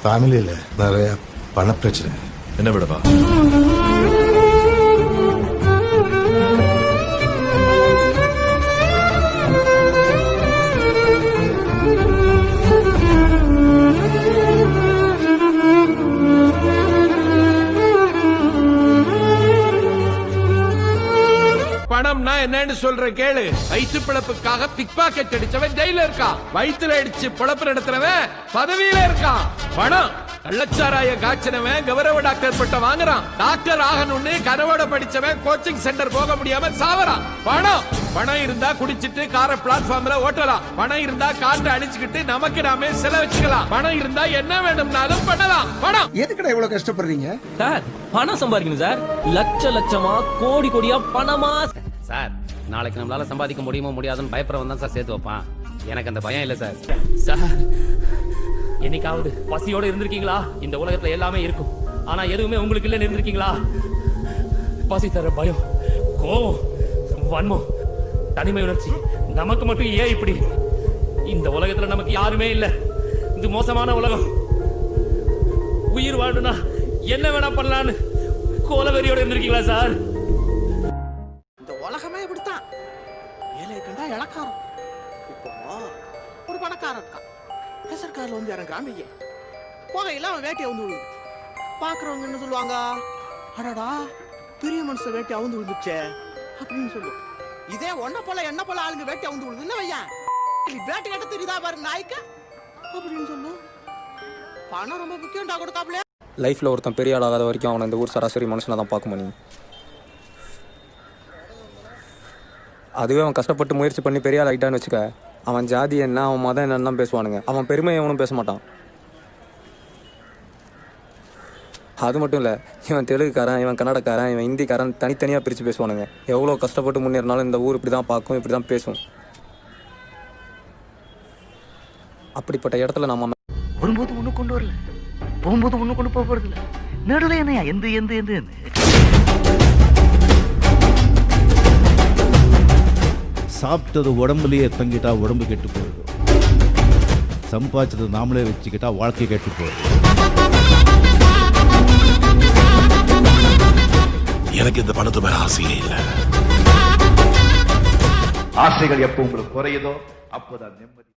ஃபேமிலியில் நிறைய பணப்பிரச்சனை. என்ன விடவா? பணம்னா என்னன்னு சொல்ற கேளு. வயிற்று பிழப்புக்காக பிக் பாக்கெட் அடிச்சவன் ஜெயில இருக்கான். வயிற்றுல அடிச்சு பிழப்பு நடத்துறவன் பதவியில இருக்கான். பணம் கள்ளச்சாராய காய்ச்சினவன் கௌரவ டாக்டர் பட்டம் வாங்குறான். டாக்டர் ஆகணும்னு கனவோட படிச்சவன் கோச்சிங் சென்டர் போக முடியாம சாவறான். பணம் இருந்தா குடிச்சிட்டு காரை பிளாட்ஃபார்ம்ல ஓட்டலாம். பணம் இருந்தா காற்றை அடிச்சுக்கிட்டு நமக்கு நாமே செலவச்சுக்கலாம். பணம் இருந்தா என்ன வேணும்னாலும் பண்ணலாம். பணம் எதுக்குடா இவ்வளவு கஷ்டப்படுறீங்க சார்? பணம் சம்பாதிக்கணும் சார். லட்சமா கோடி கோடியா பணமா சார். நாளைக்கு நம்மளால சம்பாதிக்க முடியுமோ முடியாதுன்னு பயப்படுறவன் தான் சார் சேர்த்து வைப்பான். எனக்கு அந்த பயம் இல்லை சார். சார், என்னைக்காவது பசியோட இருந்திருக்கீங்களா? இந்த உலகத்துல எல்லாமே இருக்கும், ஆனா எதுவுமே உங்களுக்கு இல்லைன்னு இருந்திருக்கீங்களா? பசி தர பயம், கோபம், வன்மம், தனிமை உணர்ச்சி நமக்கு மட்டும் ஏன் இப்படி? இந்த உலகத்துல நமக்கு யாருமே இல்லை. இது மோசமான உலகம். உயிர் வாழணும்னா என்ன வேணா பண்ணலான்னு கோலவெறியோட இருந்திருக்கீங்களா சார்? இந்த உலகமே இப்படித்தான். ஏழை கண்டா இளக்காரம். இப்போ ஒரு பணக்காரன் இருக்கான். பிரஷர் கார்ல வந்து இறங்குறான். போகையில அவன் வேட்டையை வந்து விழுது. பாக்குறவங்க என்ன சொல்லுவாங்க? அடடா, பெரிய மனுஷன் வேட்டை அவுந்து விழுந்துச்சே அப்படின்னு சொல்லுவோம். இதே ஒன்ன போல என்ன போல ஆளுங்க வேட்டை அவுந்து விழுதுன்னு வையன், வேட்டை கட்ட தெரியுதா பாரு நாய்க்க அப்படின்னு சொல்லும். பணம் ரொம்ப முக்கியம்டா கொடுக்காப்ல. லைஃப்பில் ஒருத்தன் பெரிய ஆள் ஆகாத வரைக்கும் அவனை இந்த ஊர் சராசரி மனுஷனை தான் பார்க்க முடியும். அதுவே அவன் கஷ்டப்பட்டு முயற்சி பண்ணி பெரிய ஆள் ஆகிட்டான்னு வச்சுக்க, அவன் ஜாதி என்ன, அவன் மதம் என்னன்னு தான் பேசுவானுங்க. அவன் பெருமை எவனும் பேச மாட்டான். அது மட்டும் இல்லை, இவன் தெலுங்குக்காரன், இவன் கன்னடக்காரன், இவன் ஹிந்திக்காரன் தனித்தனியாக பிரித்து பேசுவானுங்க. எவ்வளோ கஷ்டப்பட்டு முன்னேறினாலும் இந்த ஊர் இப்படி தான் பார்க்கும், இப்படி தான் பேசும். அப்படிப்பட்ட இடத்துல நம்ம வரும்போது ஒண்ணு கொண்டு வரல, போகும்போது ஒண்ணு கொண்டு போக போறது இல்ல. நடுவில் என்னையா எந்த சாப்பிட்டது உடம்புலயே தங்கிட்டா உடம்பு கெட்டு போயிடும். சம்பாதிச்சது நாமளே வச்சுக்கிட்டா வாழ்க்கை கெட்டு போயிடும். எனக்கு இந்த பணத்து மேல ஆசையே இல்லை. ஆசைகள் எப்போ உங்களுக்கு குறையுதோ அப்போதான் நிம்மதி.